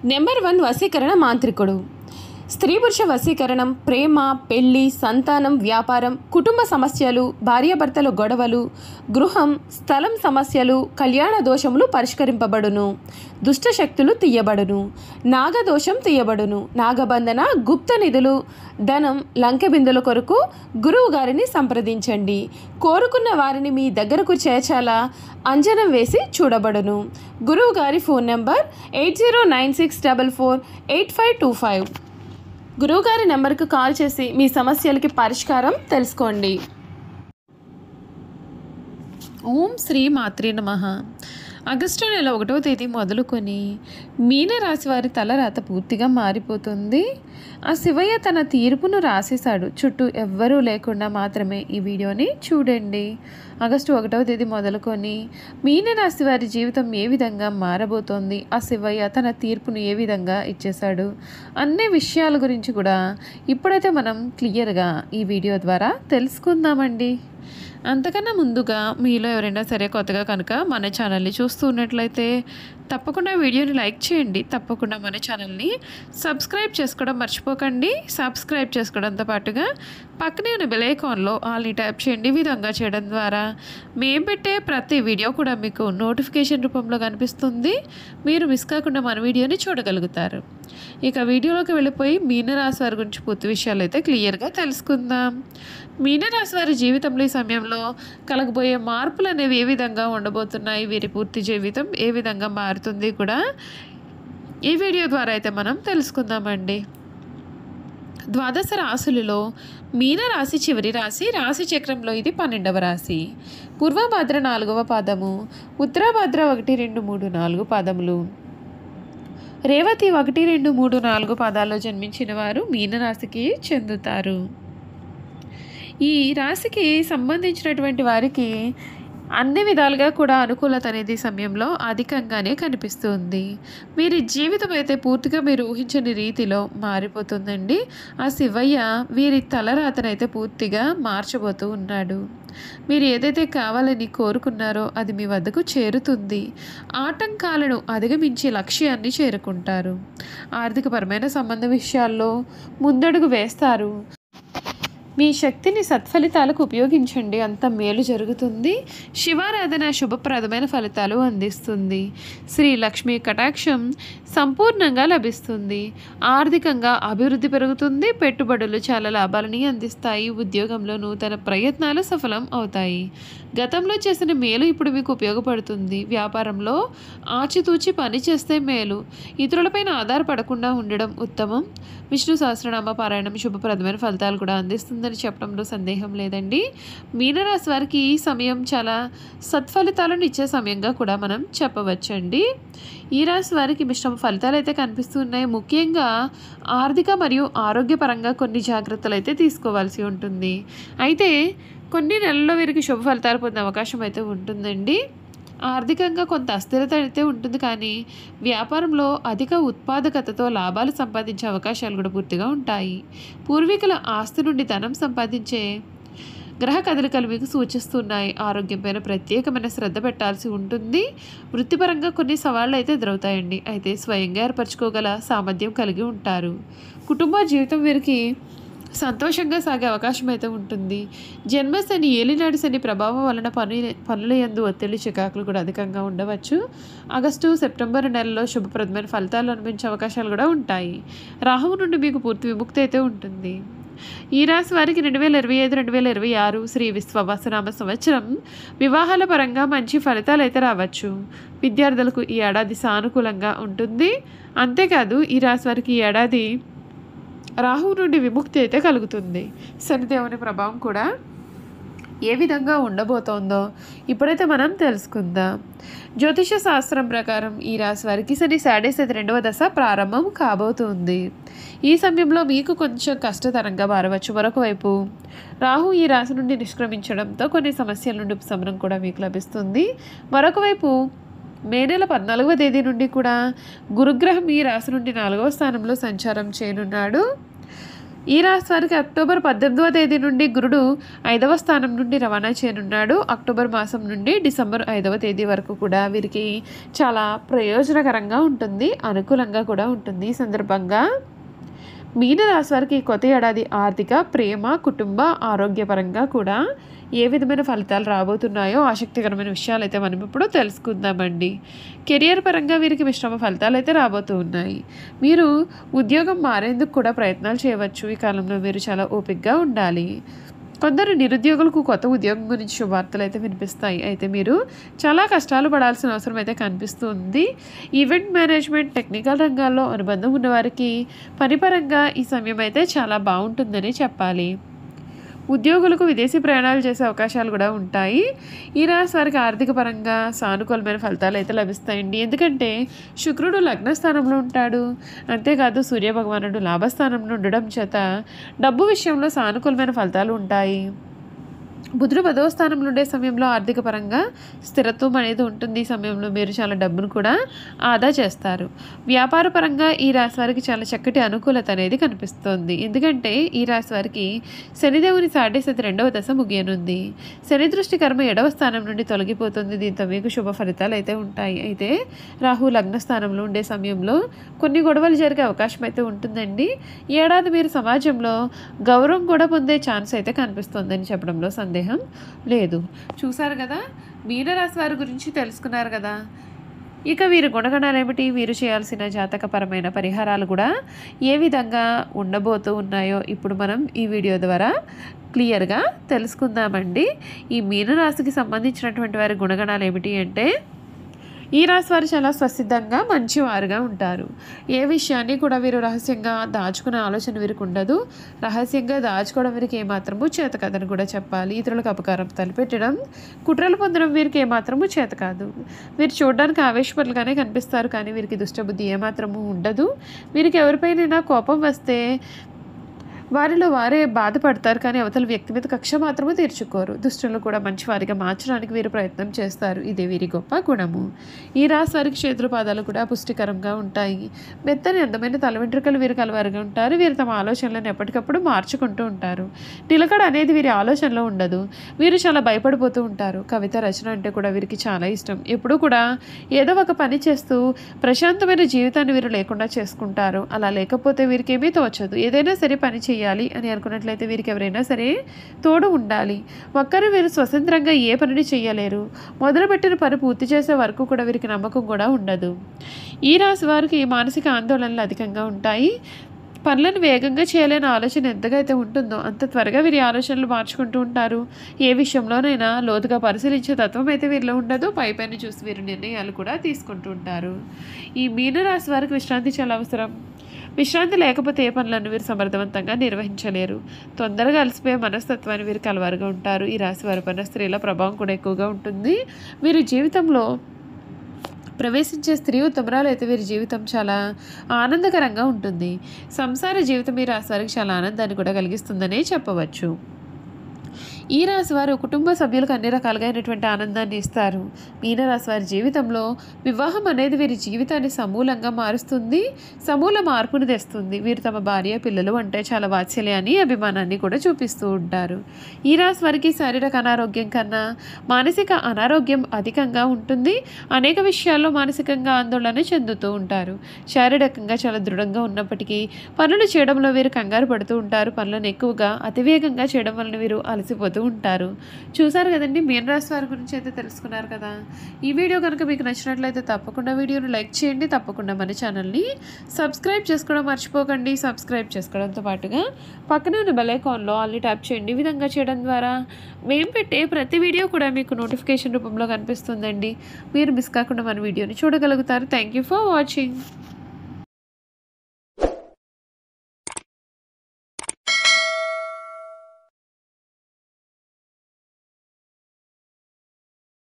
Number 1 వశీకరణ మాంత్రికుడు. స్త్రీ పురుష వశీకరణం, ప్రేమ, పెళ్లి, సంతానం, వ్యాపారం, కుటుంబ సమస్యలు, భార్యాభర్తల గొడవలు, గృహం, స్థలం సమస్యలు, కళ్యాణ దోషములు పరిష్కరింపబడును. దుష్ట శక్తులు తీయబడును. నాగదోషం తీయబడును. నాగబంధన, గుప్త నిధులు, ధనం, లంకె బిందుల కొరకు గురువు గారిని సంప్రదించండి. కోరుకున్న వారిని మీ దగ్గరకు చేర్చాలా అంజనం వేసి చూడబడును. గురువు గారి ఫోన్ నెంబర్ 8096448525. గురువుగారి నెంబర్కు కాల్ చేసి మీ సమస్యలకి పరిష్కారం తెలుసుకోండి. ఓం శ్రీ మాత్రే నమః. ఆగస్టు నెల 1వ తేదీ మొదలుకొని మీనరాశి వారి తలరాత పూర్తిగా మారిపోతుంది. ఆ శివయ్య తన తీర్పును రాసేశాడు. చుట్టూ ఎవ్వరూ లేకుండా మాత్రమే ఈ వీడియోని చూడండి. ఆగస్టు 1వ తేదీ మొదలుకొని మీనరాశి వారి జీవితం ఏ విధంగా మారబోతోంది, ఆ శివయ్య తన తీర్పును ఏ విధంగా ఇచ్చేశాడు, అన్ని విషయాల గురించి కూడా ఇప్పుడైతే మనం క్లియర్గా ఈ వీడియో ద్వారా తెలుసుకుందామండి. అంతకన్నా ముందుగా మీలో ఎవరైనా సరే కొత్తగా కనుక మన ఛానల్ని చూస్తూ ఉన్నట్లయితే తప్పకుండా వీడియోని లైక్ చేయండి. తప్పకుండా మన ఛానల్ని సబ్స్క్రైబ్ చేసుకోవడం మర్చిపోకండి. సబ్స్క్రైబ్ చేసుకోవడంతో పాటుగా పక్కనే ఉన్న బెల్ ఐకాన్లో ఆల్ని ట్యాప్ చేయండి. ఈ విధంగా చేయడం ద్వారా మేము పెట్టే ప్రతి వీడియో కూడా మీకు నోటిఫికేషన్ రూపంలో కనిపిస్తుంది. మీరు మిస్ కాకుండా మన వీడియోని చూడగలుగుతారు. ఇక వీడియోలోకి వెళ్ళిపోయి మీనరాశి వారి గురించి పూర్తి విషయాలు అయితే క్లియర్గా తెలుసుకుందాం. మీనరాశి వారి జీవితంలో ఈ సమయంలో కలగబోయే మార్పులు అనేవి ఏ విధంగా ఉండబోతున్నాయి, వీరి పూర్తి జీవితం ఏ విధంగా మారుతుంది కూడా ఈ వీడియో ద్వారా అయితే మనం తెలుసుకుందామండి. ద్వాదశ రాశులలో మీనరాశి చివరి రాశి. రాశి చక్రంలో ఇది 12వ రాశి. పూర్వభద్ర 4వ పాదము, ఉత్తరాభద్ర 1, 2, 3, 4 పాదములు, రేవతి 1, 2, 3, 4 పాదాల్లో జన్మించిన వారు మీనరాశికి చెందుతారు. ఈ రాశికి సంబంధించినటువంటి వారికి అన్ని విధాలుగా కూడా అనుకూలత అనేది సమయంలో అధికంగానే కనిపిస్తుంది. వీరి జీవితం అయితే పూర్తిగా మీరు ఊహించని రీతిలో మారిపోతుందండి. ఆ శివయ్య వీరి తలరాతనైతే పూర్తిగా మార్చబోతూ ఉన్నాడు. మీరు ఏదైతే కావాలని కోరుకున్నారో అది మీ వద్దకు చేరుతుంది. ఆటంకాలను అధిగమించి లక్ష్యాన్ని చేరుకుంటారు. ఆర్థికపరమైన సంబంధ విషయాల్లో ముందడుగు వేస్తారు. మీ శక్తిని సత్ఫలితాలకు ఉపయోగించండి. అంత మేలు జరుగుతుంది. శివారాధన శుభప్రదమైన ఫలితాలు అందిస్తుంది. శ్రీ లక్ష్మీ కటాక్షం సంపూర్ణంగా లభిస్తుంది. ఆర్థికంగా అభివృద్ధి పెరుగుతుంది. పెట్టుబడులు చాలా లాభాలని అందిస్తాయి. ఉద్యోగంలో నూతన ప్రయత్నాలు సఫలం అవుతాయి. గతంలో చేసిన మేలు ఇప్పుడు మీకు ఉపయోగపడుతుంది. వ్యాపారంలో ఆచితూచి పని చేస్తే మేలు. ఇతరులపైన ఆధారపడకుండా ఉండడం ఉత్తమం. విష్ణు సహస్రనామ పారాయణం శుభప్రదమైన ఫలితాలు కూడా అందిస్తుందని చెప్పడంలో సందేహం లేదండి. మీనరాశి వారికి ఈ సమయం చాలా సత్ఫలితాలను ఇచ్చే సమయంగా కూడా మనం చెప్పవచ్చండి. ఈ రాశి వారికి మిశ్రమ ఫలితాలు అయితే కనిపిస్తున్నాయి. ముఖ్యంగా ఆర్థిక మరియు ఆరోగ్యపరంగా కొన్ని జాగ్రత్తలు అయితే తీసుకోవాల్సి ఉంటుంది. అయితే కొన్ని నెలల్లో వీరికి శుభ ఫలితాలు పొందే అవకాశం అయితే ఉంటుందండి. ఆర్థికంగా కొంత అస్థిరత అయితే ఉంటుంది, కానీ వ్యాపారంలో అధిక ఉత్పాదకతతో లాభాలు సంపాదించే అవకాశాలు కూడా పూర్తిగా ఉంటాయి. పూర్వీకుల ఆస్తి నుండి ధనం సంపాదించే గ్రహ కదలికలు మీకు సూచిస్తున్నాయి. ఆరోగ్యంపైన ప్రత్యేకమైన శ్రద్ధ పెట్టాల్సి ఉంటుంది. వృత్తిపరంగా కొన్ని సవాళ్ళు అయితే ఎదురవుతాయండి. అయితే స్వయంగా ఏర్పరచుకోగల సామర్థ్యం కలిగి ఉంటారు. కుటుంబ జీవితం వీరికి సంతోషంగా సాగే అవకాశం అయితే ఉంటుంది. జన్మశని, ఏలినాటి శని ప్రభావం వలన పనుల యందు ఒత్తిడి, చికాకులు కూడా అధికంగా ఉండవచ్చు. ఆగస్టు సెప్టెంబర్ నెలలో శుభప్రదమైన ఫలితాలు అనిపించే అవకాశాలు కూడా ఉంటాయి. రాహువు నుండి మీకు పూర్తి విముక్తి అయితే ఉంటుంది. ఈ రాశి వారికి 2025-2026 శ్రీ విశ్వవసనామ సంవత్సరం వివాహాల పరంగా మంచి ఫలితాలు అయితే రావచ్చు. విద్యార్థులకు ఈ ఏడాది సానుకూలంగా ఉంటుంది. అంతేకాదు ఈ రాశి వారికి ఈ ఏడాది రాహువు నుండి విముక్తి అయితే కలుగుతుంది. శనిదేవుని ప్రభావం కూడా ఏ విధంగా ఉండబోతోందో ఇప్పుడైతే మనం తెలుసుకుందాం. జ్యోతిష శాస్త్రం ప్రకారం ఈ రాశి వారికి శని సాడేసేది 2వ దశ ప్రారంభం కాబోతుంది. ఈ సమయంలో మీకు కొంచెం కష్టతరంగా మారవచ్చు. మరొక వైపు రాహు ఈ రాశి నుండి నిష్క్రమించడంతో కొన్ని సమస్యల నుండి ఉపశమనం కూడా మీకు లభిస్తుంది. మరొక వైపు మే నెల 14వ తేదీ నుండి కూడా గురుగ్రహం ఈ రాశి నుండి 4వ స్థానంలో సంచారం చేయనున్నాడు. ఈ రాశి వారికి అక్టోబర్ 18వ తేదీ నుండి గురుడు 5వ స్థానం నుండి రవాణా చేయనున్నాడు. అక్టోబర్ మాసం నుండి డిసెంబర్ 5వ తేదీ వరకు కూడా వీరికి చాలా ప్రయోజనకరంగా ఉంటుంది, అనుకూలంగా కూడా ఉంటుంది. ఈ సందర్భంగా మీనరాశి వారికి కొత్త ఏడాది ఆర్థిక, ప్రేమ, కుటుంబ, ఆరోగ్యపరంగా కూడా ఏ విధమైన ఫలితాలు రాబోతున్నాయో ఆసక్తికరమైన విషయాలు అయితే మనం ఇప్పుడు తెలుసుకుందామండి. కెరియర్ పరంగా వీరికి మిశ్రమ ఫలితాలు అయితే రాబోతూ ఉన్నాయి. మీరు ఉద్యోగం మారేందుకు కూడా ప్రయత్నాలు చేయవచ్చు. ఈ కాలంలో మీరు చాలా ఓపికగా ఉండాలి. కొందరు నిరుద్యోగులకు కొత్త ఉద్యోగం గురించి శుభవార్తలు అయితే వినిపిస్తాయి. అయితే మీరు చాలా కష్టాలు పడాల్సిన అవసరం అయితే కనిపిస్తుంది. ఈవెంట్ మేనేజ్మెంట్, టెక్నికల్ రంగాల్లో అనుబంధం ఉన్నవారికి పనిపరంగా ఈ సమయం అయితే చాలా బాగుంటుందని చెప్పాలి. ఉద్యోగులకు విదేశీ ప్రయాణాలు చేసే అవకాశాలు కూడా ఉంటాయి. ఈ రాశి వారికి ఆర్థిక పరంగా సానుకూలమైన ఫలితాలు అయితే లభిస్తాయండి. ఎందుకంటే శుక్రుడు లగ్న స్థానంలో ఉంటాడు. అంతేకాదు సూర్యభగవానుడు లాభస్థానంలో ఉండడం చేత డబ్బు విషయంలో సానుకూలమైన ఫలితాలు ఉంటాయి. బుధుడు 10వ స్థానంలో ఉండే సమయంలో ఆర్థిక పరంగా స్థిరత్వం అనేది ఉంటుంది. ఈ సమయంలో మీరు చాలా డబ్బును కూడా ఆదా చేస్తారు. వ్యాపార పరంగా ఈ రాశి వారికి చాలా చక్కటి అనుకూలత అనేది కనిపిస్తుంది. ఎందుకంటే ఈ రాశి వారికి శనిదేవుని సాడేసతి 2వ దశ ముగియనుంది. శని దృష్టి కర్మ 7వ స్థానం నుండి తొలగిపోతుంది. దీంతో మీకు శుభ ఫలితాలు అయితే ఉంటాయి. అయితే రాహు లగ్న స్థానంలో ఉండే సమయంలో కొన్ని గొడవలు జరిగే అవకాశం అయితే ఉంటుందండి. ఏడాది మీరు సమాజంలో గౌరవం కూడా పొందే ఛాన్స్ అయితే కనిపిస్తుందని చెప్పడంలో సందేహం లేదు. చూసారు కదా, మీనరాశి వారి గురించి తెలుసుకున్నారు కదా. ఇక వీరి గుణగణాలు ఏమిటి, వీరు చేయాల్సిన జాతకపరమైన పరిహారాలు కూడా ఏ విధంగా ఉండబోతూ ఉన్నాయో ఇప్పుడు మనం ఈ వీడియో ద్వారా క్లియర్గా తెలుసుకుందామండి. ఈ మీనరాశికి సంబంధించినటువంటి వారి గుణగణాలు ఏమిటి అంటే, ఈ రాశి వారు చాలా స్వసిద్ధంగా మంచివారుగా ఉంటారు. ఏ విషయాన్ని కూడా వీరు రహస్యంగా దాచుకునే ఆలోచన వీరికి ఉండదు. రహస్యంగా దాచుకోవడం వీరికి ఏమాత్రము చేత కాదని కూడా చెప్పాలి. ఇతరులకు అపకారం తలపెట్టడం, కుట్రలు పొందడం వీరికి ఏమాత్రము చేత కాదు. వీరు చూడడానికి ఆవేశపరులుగానే కనిపిస్తారు, కానీ వీరికి దుష్టబుద్ధి ఏమాత్రము ఉండదు. వీరికి ఎవరిపైనైనా కోపం వస్తే వారిలో వారే బాధపడతారు, కానీ అవతల వ్యక్తి మీద కక్ష మాత్రమే తీర్చుకోరు. దుష్టులను కూడా మంచివారిగా మార్చడానికి వీరు ప్రయత్నం చేస్తారు. ఇదే వీరి గొప్ప గుణము. ఈ రాశి వారికి చేతుల పాదాలు కూడా పుష్టికరంగా ఉంటాయి. మెత్తని అందమైన తల వెంట్రుకలు వీరు కలవారుగా ఉంటారు. వీరు తమ ఆలోచనలను ఎప్పటికప్పుడు మార్చుకుంటూ ఉంటారు. నిలకడ అనేది వీరి ఆలోచనలో ఉండదు. వీరు చాలా భయపడిపోతూ ఉంటారు. కవిత రచన అంటే కూడా వీరికి చాలా ఇష్టం. ఎప్పుడూ కూడా ఏదో ఒక పని చేస్తూ ప్రశాంతమైన జీవితాన్ని వీరు లేకుండా చేసుకుంటారు. అలా లేకపోతే వీరికి ఏమీ తోచదు. ఏదైనా సరే పని చేయాలి అని అనుకున్నట్లయితే వీరికి ఎవరైనా సరే తోడు ఉండాలి. ఒక్కరు వీరు స్వతంత్రంగా ఏ పనిని చేయలేరు. మొదలుపెట్టిన పని పూర్తి చేసే వరకు కూడా వీరికి నమ్మకం కూడా ఉండదు. ఈ రాశి వారికి మానసిక ఆందోళనలు అధికంగా ఉంటాయి. పనులను వేగంగా చేయలేని ఆలోచన ఎంతగా అయితే ఉంటుందో అంత త్వరగా వీరి ఆలోచనలు మార్చుకుంటూ ఉంటారు. ఏ విషయంలోనైనా లోతుగా పరిశీలించే తత్వం అయితే వీరిలో ఉండదు. పైపైన చూసి వీరు నిర్ణయాలు కూడా తీసుకుంటూ ఉంటారు. ఈ మీనరాశి వారికి విశ్రాంతి చాలా అవసరం. విశ్రాంతి లేకపోతే ఏ పనులను వీరు సమర్థవంతంగా నిర్వహించలేరు. తొందరగా అలసిపోయే మనస్తత్వాన్ని వీరు కలవారుగా ఉంటారు. ఈ రాశి వారి పైన స్త్రీల ప్రభావం కూడా ఎక్కువగా ఉంటుంది. వీరి జీవితంలో ప్రవేశించే స్త్రీ ఉత్తమరాలు అయితే వీరి జీవితం చాలా ఆనందకరంగా ఉంటుంది. సంసార జీవితం ఈ రాశి వారికి చాలా ఆనందాన్ని కూడా కలిగిస్తుందనే చెప్పవచ్చు. ఈ రాశి వారు కుటుంబ సభ్యులకు అన్ని రకాలుగా ఆనందాన్ని ఇస్తారు. మీనరాశి వారి జీవితంలో వివాహం అనేది వీరి జీవితాన్ని సమూలంగా మారుస్తుంది, సమూల మార్పును తెస్తుంది. వీరు తమ భార్య, పిల్లలు అంటే చాలా వాత్సల్యాన్ని, అభిమానాన్ని కూడా చూపిస్తూ ఉంటారు. ఈ రాశి వారికి శారీరక అనారోగ్యం కన్నా మానసిక అనారోగ్యం అధికంగా ఉంటుంది. అనేక విషయాల్లో మానసికంగా ఆందోళన చెందుతూ ఉంటారు. శారీరకంగా చాలా దృఢంగా ఉన్నప్పటికీ పనులు చేయడంలో వీరు కంగారు పడుతూ ఉంటారు. పనులను ఎక్కువగా అతివేగంగా చేయడం వలన వీరు అలసిపోతూ ఉంటారు. చూసారు కదండి, మీనరాశి వారి గురించి అయితే తెలుసుకున్నారు కదా. ఈ వీడియో కనుక మీకు నచ్చినట్లయితే తప్పకుండా వీడియోను లైక్ చేయండి. తప్పకుండా మన ఛానల్ని సబ్స్క్రైబ్ చేసుకోవడం మర్చిపోకండి. సబ్స్క్రైబ్ చేసుకోవడంతో పాటుగా పక్కనే ఉన్న బెల్ ఐకాన్లో ఆల్ని ట్యాప్ చేయండి. ఈ విధంగా చేయడం ద్వారా మేము పెట్టే ప్రతి వీడియో కూడా మీకు నోటిఫికేషన్ రూపంలో కనిపిస్తుందండి. మీరు మిస్ కాకుండా మన వీడియోని చూడగలుగుతారు. Thank you for watching.